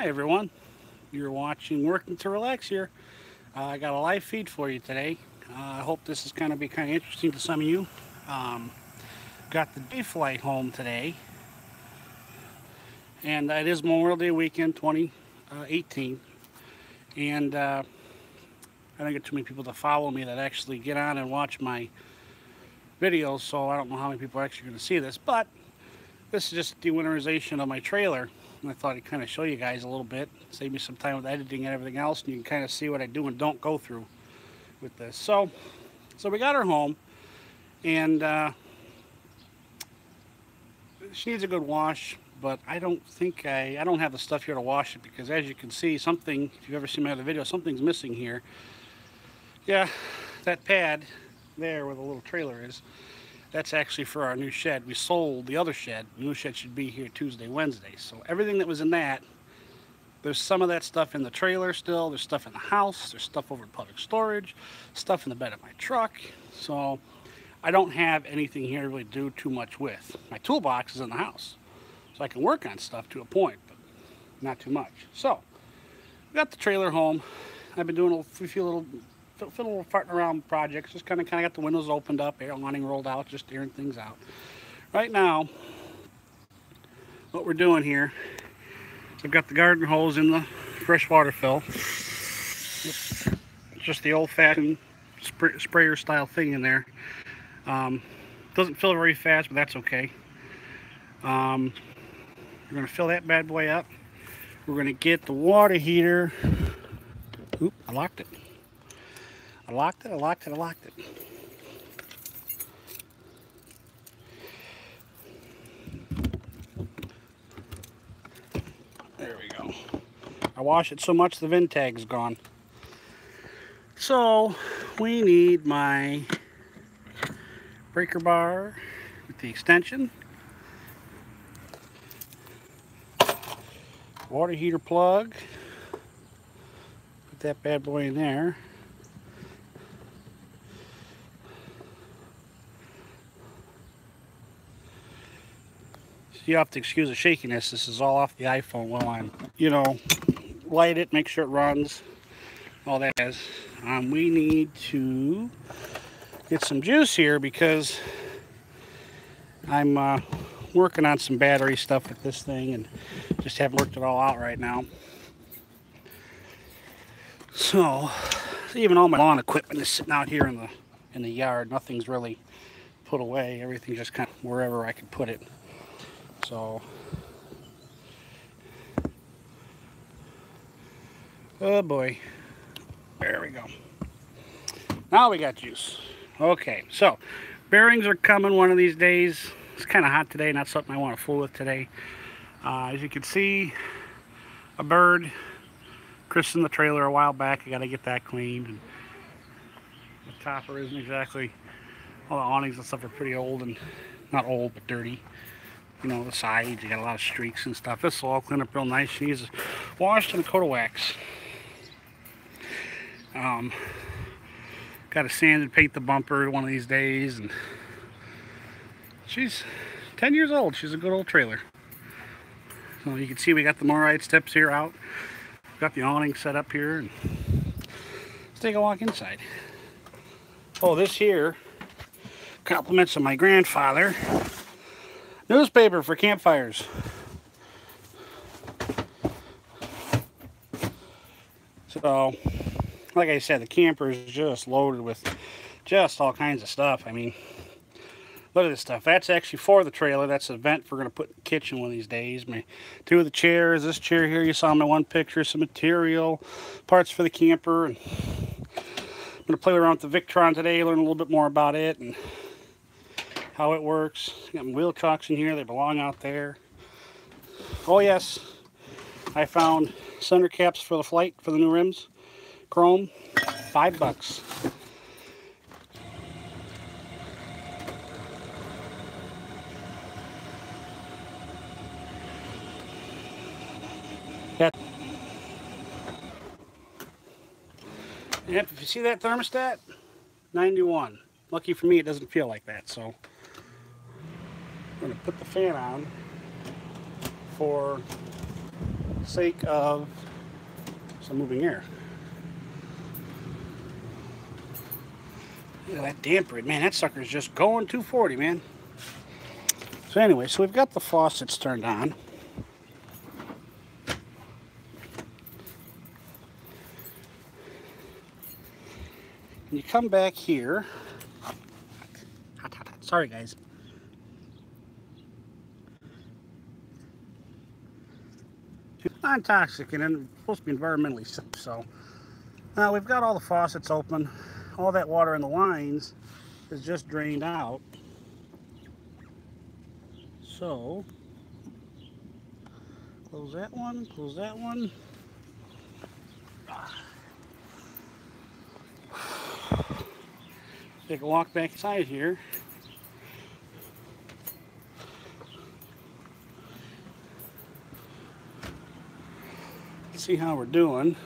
Hi everyone, you're watching Working to Relax here. I got a live feed for you today. I hope this is going to be kind of interesting to some of you. Um, got the day flight home today, and it is Memorial Day weekend 2018. And I don't get too many people to follow me that actually get on and watch my videos, so I don't know how many people are actually going to see this, but this is just the winterization of my trailer. And I thought I'd kind of show you guys a little bit, save me some time with editing and everything else, and you can kind of see what I do and don't go through with this. So we got her home, and she needs a good wash, but I don't have the stuff here to wash it, because as you can see, something, if you've ever seen my other video, something's missing here. Yeah, that pad there where the little trailer is, that's actually for our new shed. We sold the other shed. The new shed should be here Tuesday, Wednesday. So everything that was in that, there's some of that stuff in the trailer still. There's stuff in the house. There's stuff over in public storage. Stuff in the bed of my truck. So I don't have anything here to really do too much with. My toolbox is in the house. So I can work on stuff to a point, but not too much. So we got the trailer home. I've been doing a few little farting around projects, just kind of got the windows opened up, air awning rolled out, just airing things out. Right now, what we're doing here is I've got the garden hose in the fresh water fill. It's just the old-fashioned sprayer style thing in there. Doesn't fill very fast, but that's okay. We're going to fill that bad boy up. We're going to get the water heater. Oop, I locked it. I locked it. There we go. I wash it so much the VIN tag's gone. So we need my breaker bar with the extension, water heater plug, put that bad boy in there. You have to excuse the shakiness. This is all off the iPhone while I'm, light it, make sure it runs, all that is. We need to get some juice here because I'm working on some battery stuff with this thing and just haven't worked it all out right now. So even all my lawn equipment is sitting out here in the yard. Nothing's really put away. Everything's just kind of wherever I can put it. So, oh boy, there we go. Now we got juice. Okay, so bearings are coming one of these days. It's kind of hot today, not something I want to fool with today. As you can see, a bird christened the trailer a while back. I got to get that cleaned. And the topper isn't exactly, all the awnings and stuff are pretty old, and not old, but dirty. The sides, you got a lot of streaks and stuff. This will all clean up real nice. She's washed in a coat of wax. Got to sand and paint the bumper one of these days, and she's 10 years old. She's a good old trailer. So you can see we got the Moride steps here out. Got the awning set up here, and let's take a walk inside. Oh, this here compliments of my grandfather. Newspaper for campfires. So, like I said, the camper is just loaded with just all kinds of stuff. I mean, look at this stuff. That's actually for the trailer. That's a vent we're going to put in the kitchen one of these days. My two of the chairs, this chair here you saw in my one picture, some material, parts for the camper. And I'm going to play around with the Victron today, learn a little bit more about it and how it works. Got my wheel chocks in here. They belong out there. Oh yes, I found center caps for the flight for the new rims. Chrome, $5. Yep, if you see that thermostat, 91. Lucky for me, it doesn't feel like that, so I'm going to put the fan on for sake of some moving air. Look at that damper. Man, that sucker's just going 240, man. So anyway, so we've got the faucets turned on. And you come back here. Sorry, guys. Non-toxic and supposed to be environmentally safe. So now we've got all the faucets open. All that water in the lines is just drained out. So close that one, close that one. Take a walk back inside here. Let's see how we're doing.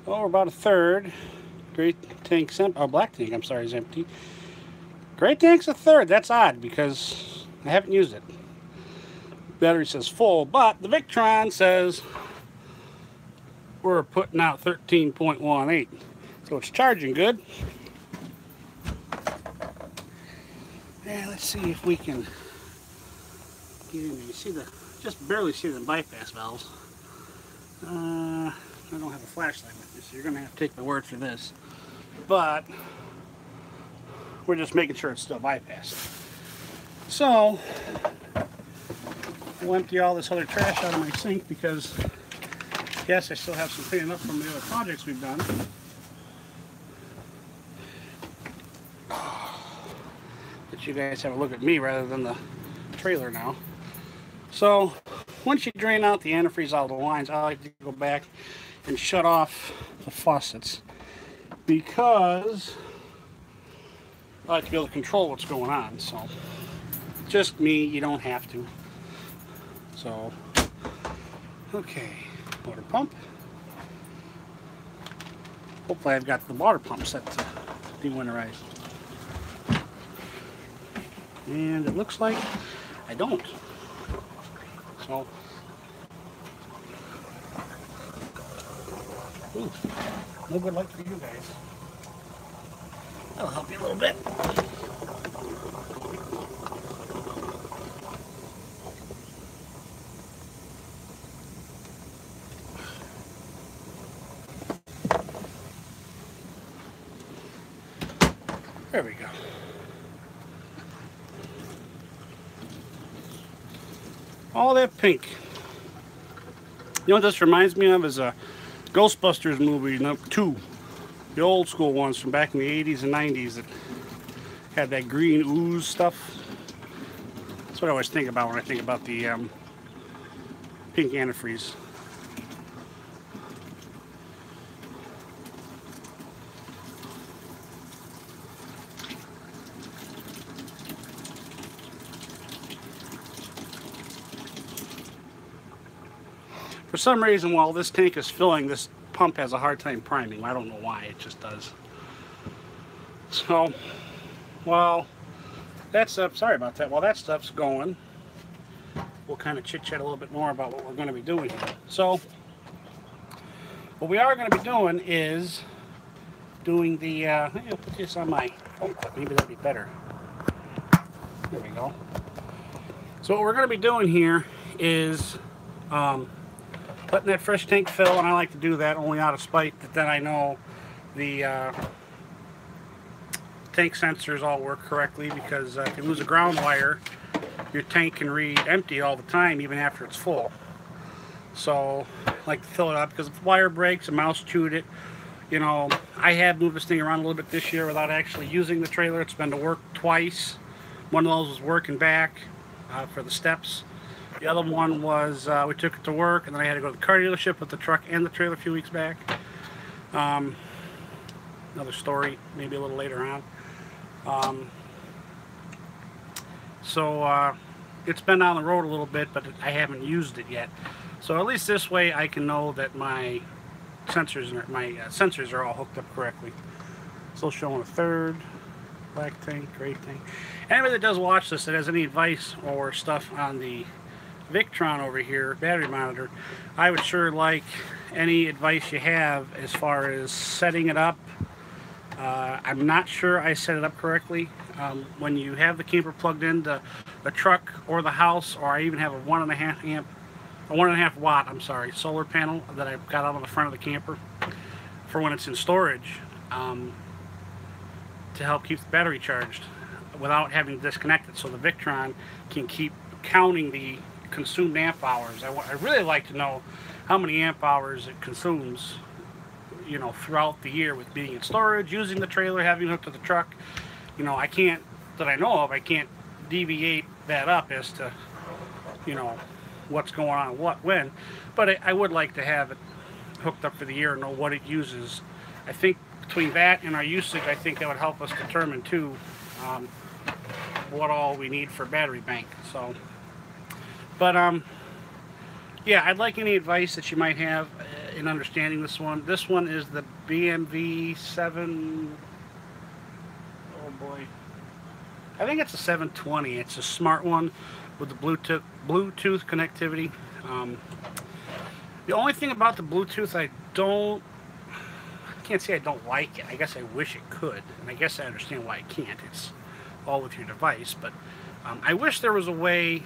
Oh, we're about a third. Gray tank's empty. Oh, black tank, I'm sorry, is empty. Gray tank's a third. That's odd because I haven't used it. Battery says full, but the Victron says we're putting out 13.18. So it's charging good. Yeah, let's see if we can get in there. You see just barely see the bypass valves. I don't have a flashlight with me, so you're going to have to take my word for this. But we're just making sure it's still bypassed. So we'll empty all this other trash out of my sink because, yes, I still have some cleaning up from the other projects we've done. Let you guys have a look at me rather than the trailer now. So once you drain out the antifreeze out of the lines, I like to go back and shut off the faucets because I like to be able to control what's going on. So just me, you don't have to. So okay, water pump. Hopefully I've got the water pump set to de-winterize. And it looks like I don't. So, ooh, no good luck for you guys. That'll help you a little bit. There we go. All that pink. You know what this reminds me of is a Ghostbusters movie, number 2. The old school ones from back in the 80s and 90s that had that green ooze stuff. That's what I always think about when I think about the pink antifreeze. For some reason, while this tank is filling, this pump has a hard time priming. I don't know why, it just does. So, while that stuff, sorry about that, while that stuff's going, we'll kind of chit-chat a little bit more about what we're going to be doing here. So, what we are going to be doing is doing the, maybe I'll put this on my phone clip, maybe that'll be better. There we go. So what we're going to be doing here is letting that fresh tank fill, and I like to do that only out of spite that then I know the tank sensors all work correctly, because if you lose a ground wire, your tank can read empty all the time even after it's full. So I like to fill it up, because if the wire breaks, a mouse chewed it. You know, I have moved this thing around a little bit this year without actually using the trailer. It's been to work twice. One of those was working back for the steps. The other one was we took it to work, and then I had to go to the car dealership with the truck and the trailer a few weeks back. Another story, maybe a little later on. So it's been on the road a little bit, but I haven't used it yet. So at least this way I can know that my sensors are all hooked up correctly. Still showing a third. Black tank, gray tank. Anybody that does watch this that has any advice or stuff on the Victron over here, battery monitor, I would sure like any advice you have as far as setting it up. I'm not sure I set it up correctly. When you have the camper plugged into the truck or the house, or I even have a 1.5 watt, solar panel that I've got out on the front of the camper for when it's in storage, to help keep the battery charged without having to disconnect it, so the Victron can keep counting the consumed amp hours. I really like to know how many amp hours it consumes, you know, throughout the year with being in storage, using the trailer, having it hooked to the truck. You know, I can't deviate that up as to, you know, what's going on, when. But I would like to have it hooked up for the year and know what it uses. I think between that and our usage, I think that would help us determine too what all we need for battery bank. So, but yeah, I'd like any advice that you might have in understanding this one. This one is the BMW 7. Oh boy, I think it's a 720. It's a smart one with the Bluetooth connectivity. The only thing about the Bluetooth I can't say I don't like it. I guess I wish it could, and I guess I understand why it can't. It's all with your device, but I wish there was a way.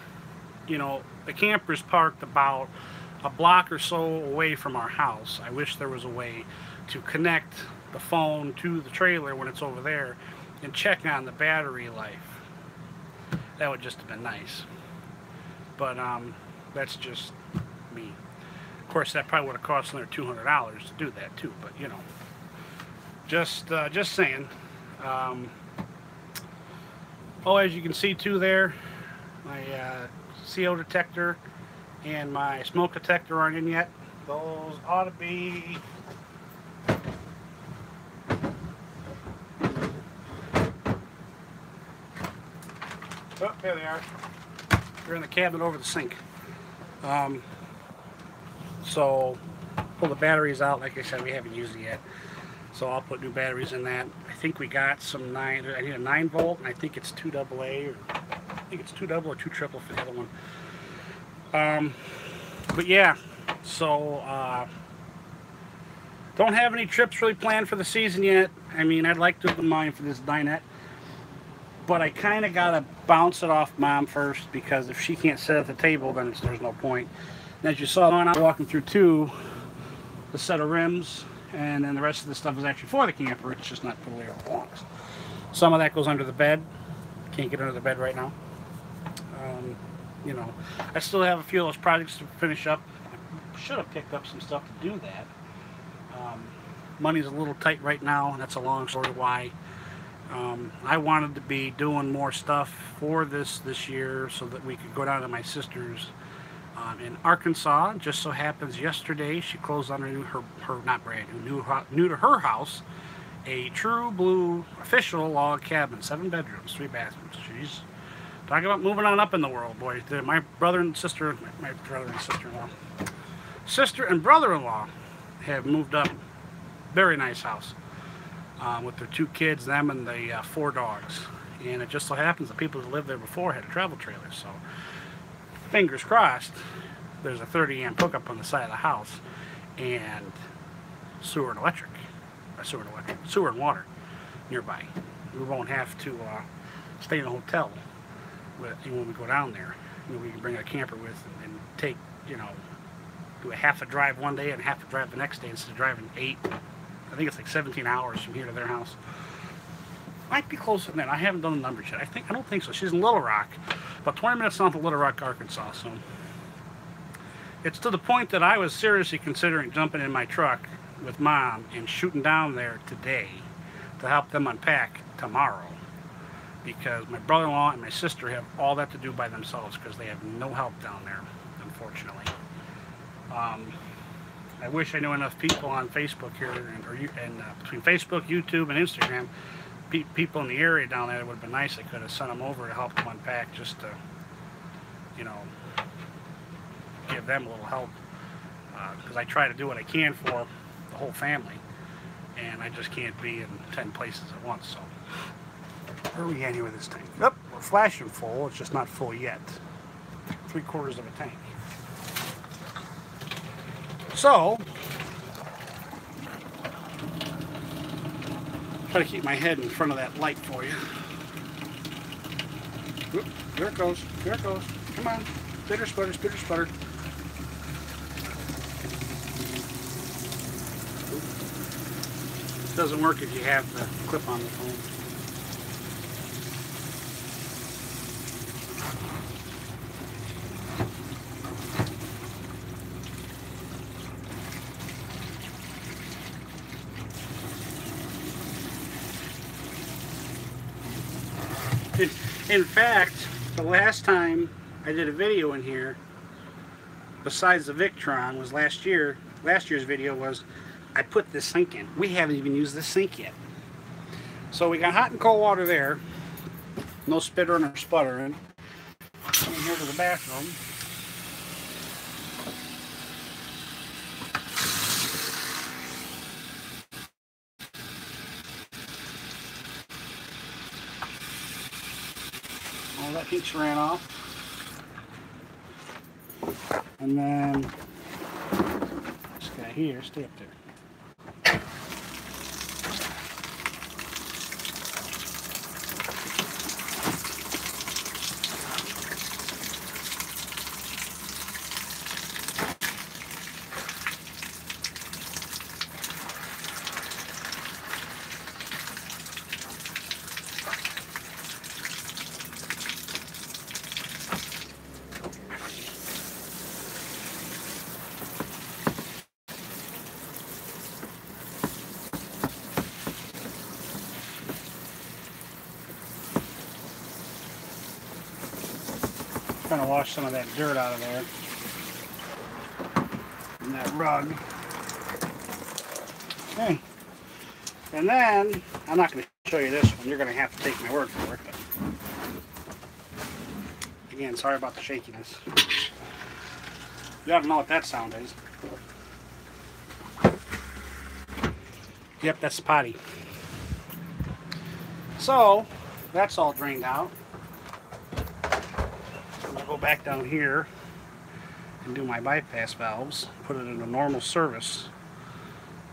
You know, the camper's parked about a block or so away from our house. I wish there was a way to connect the phone to the trailer when it's over there and check on the battery life. That would just have been nice. But that's just me. Of course, that probably would have cost another $200 to do that too. But you know, just saying. Oh, as you can see too there, my CO detector and my smoke detector aren't in yet. Those ought to be oh, there they are. They're in the cabinet over the sink. So pull the batteries out. Like I said, we haven't used it yet, so I'll put new batteries in that. I think we got some I need a 9 volt, and I think it's 2 AA, or I think it's 2 double or 2 triple for the other one. But yeah, so don't have any trips really planned for the season yet. I mean, I'd like to do mine for this dinette, but I kind of gotta bounce it off Mom first, because if she can't sit at the table, then there's no point. And as you saw, I'm walking through the set of rims, and then the rest of the stuff is actually for the camper. It's just not put where it belongs. Some of that goes under the bed. Can't get under the bed right now. You know, I still have a few of those projects to finish up. I should have picked up some stuff to do that. Money's a little tight right now, and that's a long story why. I wanted to be doing more stuff for this year so that we could go down to my sister's in Arkansas. Just so happens yesterday she closed on her not brand new to her house, a true blue official log cabin, 7 bedrooms, 3 bathrooms. She's talking about moving on up in the world, boy. My brother and sister-in-law, sister and brother-in-law have moved up. Very nice house with their 2 kids, them and the 4 dogs. And it just so happens the people who lived there before had a travel trailer. So fingers crossed, there's a 30 amp hookup on the side of the house, and sewer and water nearby. We won't have to stay in a hotel when we go down there. You know, we can bring a camper with and take, you know, do a half a drive one day and half a drive the next day instead of driving 8. I think it's like 17 hours from here to their house. Might be closer than that. I haven't done the numbers yet. I don't think so. She's in Little Rock, about 20 minutes south of Little Rock, Arkansas. So it's to the point that I was seriously considering jumping in my truck with Mom and shooting down there today to help them unpack tomorrow, because my brother-in-law and my sister have all that to do by themselves because they have no help down there, unfortunately. I wish I knew enough people on Facebook here, and between Facebook, YouTube, and Instagram, people in the area down there. It would have been nice. I could have sent them over to help them unpack, just to, you know, give them a little help, because I try to do what I can for the whole family, and I just can't be in 10 places at once. So where are we at here with this tank? Yep, we're flashing full. It's just not full yet. 3/4 of a tank. So, try to keep my head in front of that light for you. Oop, there it goes. There it goes. Come on. Spitter, sputter, spitter, sputter. It doesn't work if you have the clip on the phone. In fact, the last time I did a video in here, besides the Victron, was last year. Last year's video was I put this sink in. We haven't even used this sink yet. So we got hot and cold water there. No spittering or sputtering. Come in here to the bathroom. All that heat's ran off. And then this guy here, stay up there. Trying to wash some of that dirt out of there and that rug. Okay, and then I'm not going to show you this one. You're going to have to take my word for it. But again, sorry about the shakiness. You ought to know what that sound is. Yep, that's the potty. So that's all drained out. Go back down here and do my bypass valves, put it in a normal service.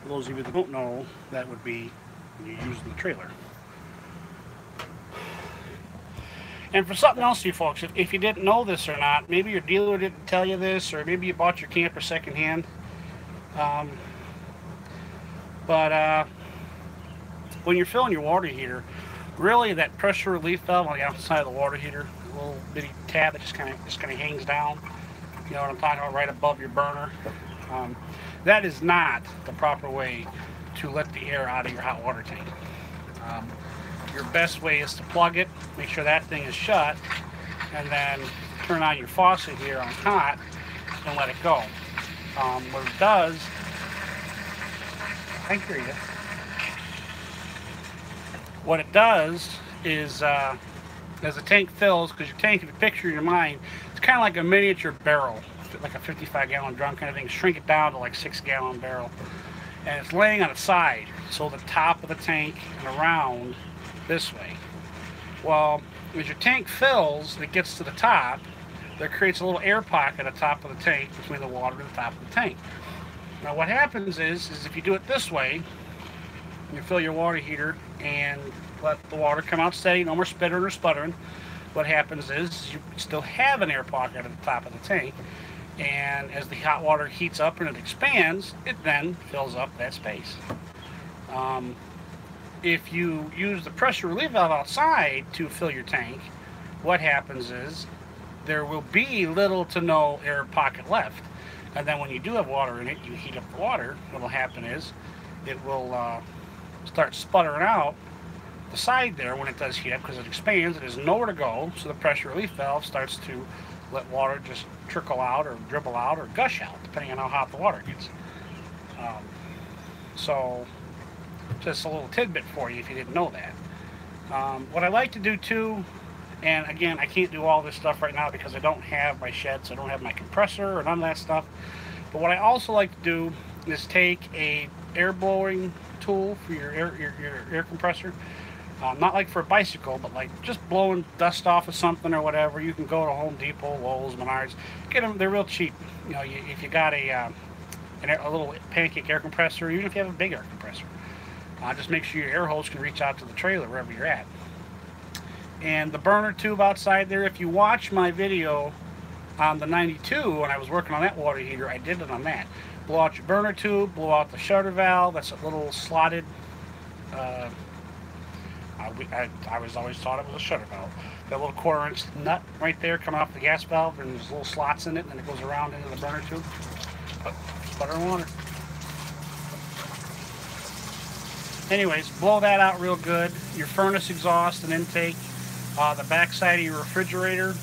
For those of you that don't know, that would be when you're using the trailer. And for something else, you folks, if you didn't know this or not, maybe your dealer didn't tell you this, or maybe you bought your camper secondhand. But when you're filling your water heater, really that pressure relief valve on the outside of the water heater, little bitty tab that just kind of hangs down, you know what I'm talking about, right above your burner. That is not the proper way to let the air out of your hot water tank. Your best way is to plug it, make sure that thing is shut, and then turn on your faucet here on hot and let it go. What it does, I hear you. What it does is as the tank fills, because your tank, if you picture in your mind, it's kind of like a miniature barrel, like a 55-gallon drum kind of thing. Shrink it down to like 6-gallon barrel, and it's laying on its side, so the top of the tank and around this way. Well, as your tank fills, it gets to the top, there creates a little air pocket at the top of the tank between the water and the top of the tank. Now what happens is if you do it this way, you fill your water heater and let the water come out steady, no more spittering or sputtering. What happens is you still have an air pocket at the top of the tank, and as the hot water heats up and it expands, it then fills up that space. If you use the pressure relief valve outside to fill your tank, what happens is there will be little to no air pocket left, and then when you do have water in it, you heat up the water. What will happen is it will start sputtering out the side there when it does heat up, because it expands. It has nowhere to go, so the pressure relief valve starts to let water just trickle out or dribble out or gush out, depending on how hot the water gets. So just a little tidbit for you if you didn't know that. What I like to do too, and again, I can't do all this stuff right now because I don't have my shed, so I don't have my compressor or none of that stuff. But what I also like to do is take a air blowing tool for your air compressor, Not like for a bicycle, but like just blowing dust off of something or whatever. You can go to Home Depot, Lowe's, Menards, get them. They're real cheap. You know, if you got a little pancake air compressor, even if you have a big air compressor, just make sure your air hose can reach out to the trailer wherever you're at. And the burner tube outside there, if you watch my video on the 92 when I was working on that water heater, I did it on that. Blow out your burner tube, blow out the shutter valve. That's a little slotted. I was always thought it was a shutter valve. That little 1/4-inch nut right there coming off the gas valve, and there's little slots in it, and then it goes around into the burner tube. Oh, sputter and water. Anyways, blow that out real good. Your furnace exhaust and intake, the back side of your refrigerator.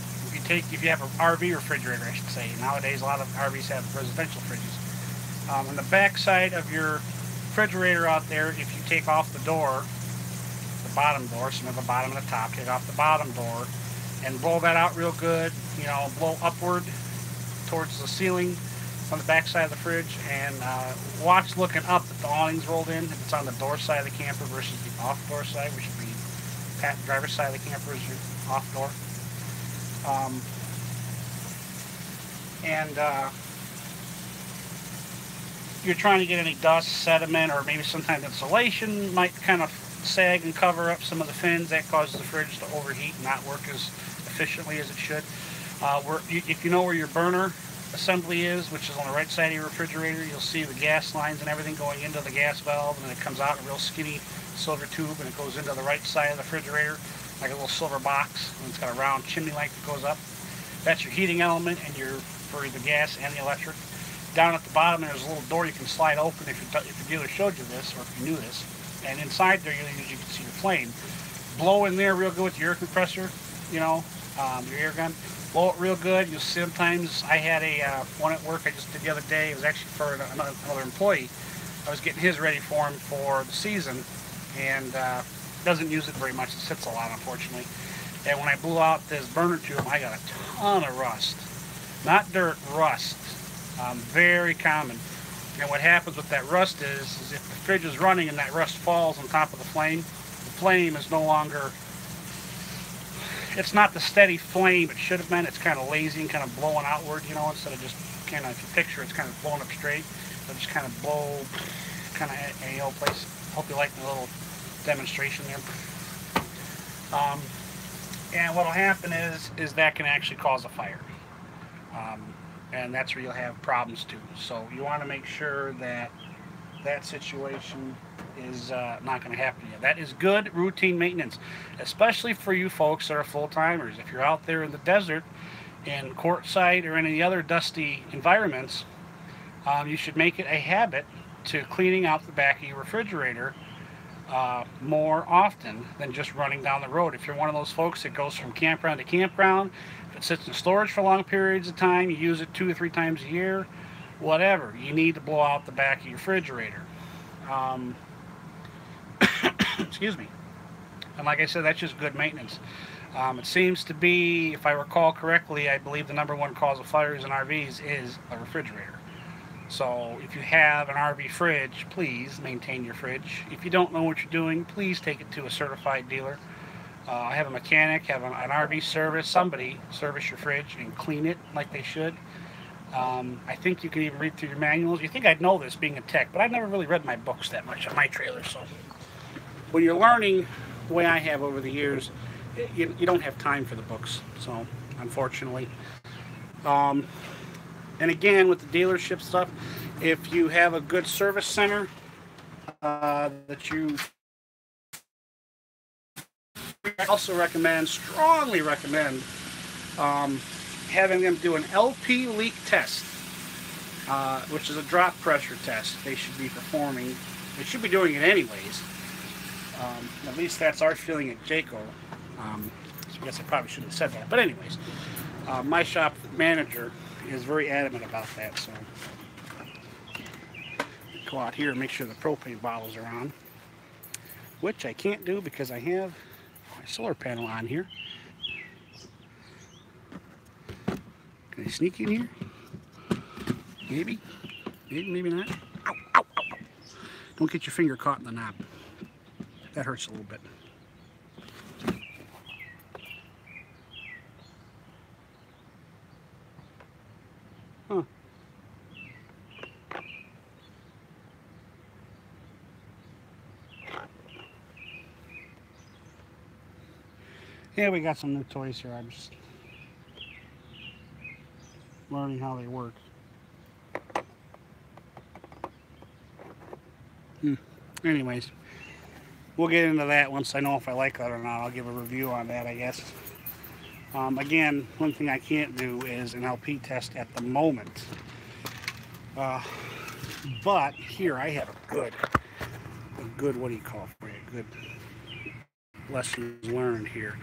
If you have an RV refrigerator, I should say. Nowadays, a lot of RVs have residential fridges. On the back side of your refrigerator out there, if you take off the door, the bottom door, so you have the bottom and the top, take off the bottom door and blow that out real good. You know, blow upward towards the ceiling on the back side of the fridge, and watch looking up if the awning's rolled in. If it's on the door side of the camper versus the off door side, which would be driver's side of the camper is your off door. You're trying to get any dust, sediment, or maybe sometimes insulation might kind of sag and cover up some of the fins. That causes the fridge to overheat and not work as efficiently as it should. If you know where your burner assembly is, which is on the right side of your refrigerator, you'll see the gas lines and everything going into the gas valve, and then it comes out in a real skinny silver tube, and it goes into the right side of the refrigerator like a little silver box, and it's got a round chimney light that goes up. That's your heating element and for the gas and the electric. Down at the bottom there's a little door you can slide open if the dealer showed you this, or if you knew this. And inside there, you can see your flame. Blow in there real good with your air compressor, you know, your air gun. Blow it real good. You'll sometimes, I had one at work I just did the other day. It was actually for another employee. I was getting his ready for him for the season, and doesn't use it very much. It sits a lot, unfortunately. And when I blew out this burner tube, I got a ton of rust. Not dirt, rust. Very common. And what happens with that rust is if the fridge is running and that rust falls on top of the flame is no longer, it's not the steady flame it should have been. It's kind of lazy and kind of blowing outward, you know, instead of just kind of, if you picture it's kind of blowing up straight. It'll just kind of blow kind of at any old place. Hope you like the little demonstration there. And what will happen is that can actually cause a fire. And that's where you'll have problems too. So you want to make sure that that situation is not going to happen to you. That is good routine maintenance, especially for you folks that are full-timers. If you're out there in the desert, in quartzsite or any other dusty environments, you should make it a habit to cleaning out the back of your refrigerator more often than just running down the road. If you're one of those folks that goes from campground to campground, if it sits in storage for long periods of time, you use it 2 or 3 times a year, whatever, you need to blow out the back of your refrigerator. Excuse me. And like I said, that's just good maintenance. It seems to be, if I recall correctly, I believe the #1 cause of fires in RVs is a refrigerator. So if you have an RV fridge, please maintain your fridge. If you don't know what you're doing, please take it to a certified dealer. Have a mechanic, have an RV service, somebody service your fridge and clean it like they should. I think you can even read through your manuals. You think I'd know this being a tech, but I've never really read my books that much on my trailer. So when you're learning the way I have over the years, you don't have time for the books. So unfortunately. And again, with the dealership stuff, if you have a good service center that you also strongly recommend having them do an LP leak test, which is a drop pressure test they should be performing. They should be doing it anyways. At least that's our feeling at Jayco. I guess I probably shouldn't have said that. But anyways, my shop manager is very adamant about that. So go out here and make sure the propane bottles are on, which I can't do because I have my solar panel on here. Can I sneak in here? Maybe. Maybe not. Ow, ow, ow, ow. Don't get your finger caught in the knob. That hurts a little bit. Yeah, we got some new toys here. I'm just learning how they work. Anyways, we'll get into that once I know if I like that or not. I'll give a review on that, I guess. Again, one thing I can't do is an LP test at the moment. But here I have a good, what do you call it for you? Good lessons learned here.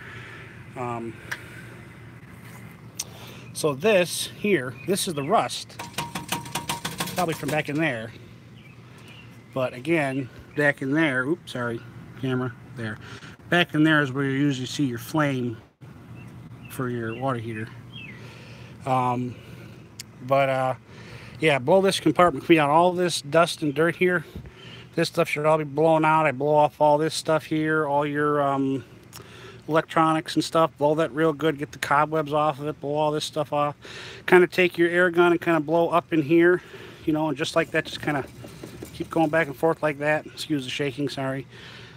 So this here, this is the rust, probably from back in there. But again, back in there, oops, sorry, camera, there. Back in there is where you usually see your flame for your water heater. Yeah, blow this compartment, clean out all this dust and dirt here. This stuff should all be blown out. I blow off all this stuff here, all your electronics and stuff. Blow that real good, get the cobwebs off of it, blow all this stuff off. Kind of take your air gun and kind of blow up in here, you know, and just like that, just kind of keep going back and forth like that. Excuse the shaking, sorry.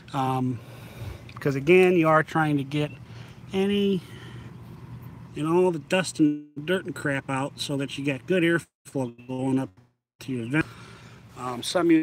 Because again, you are trying to get any and all the dust and dirt and crap out so that you get good airflow going up to your vent. Some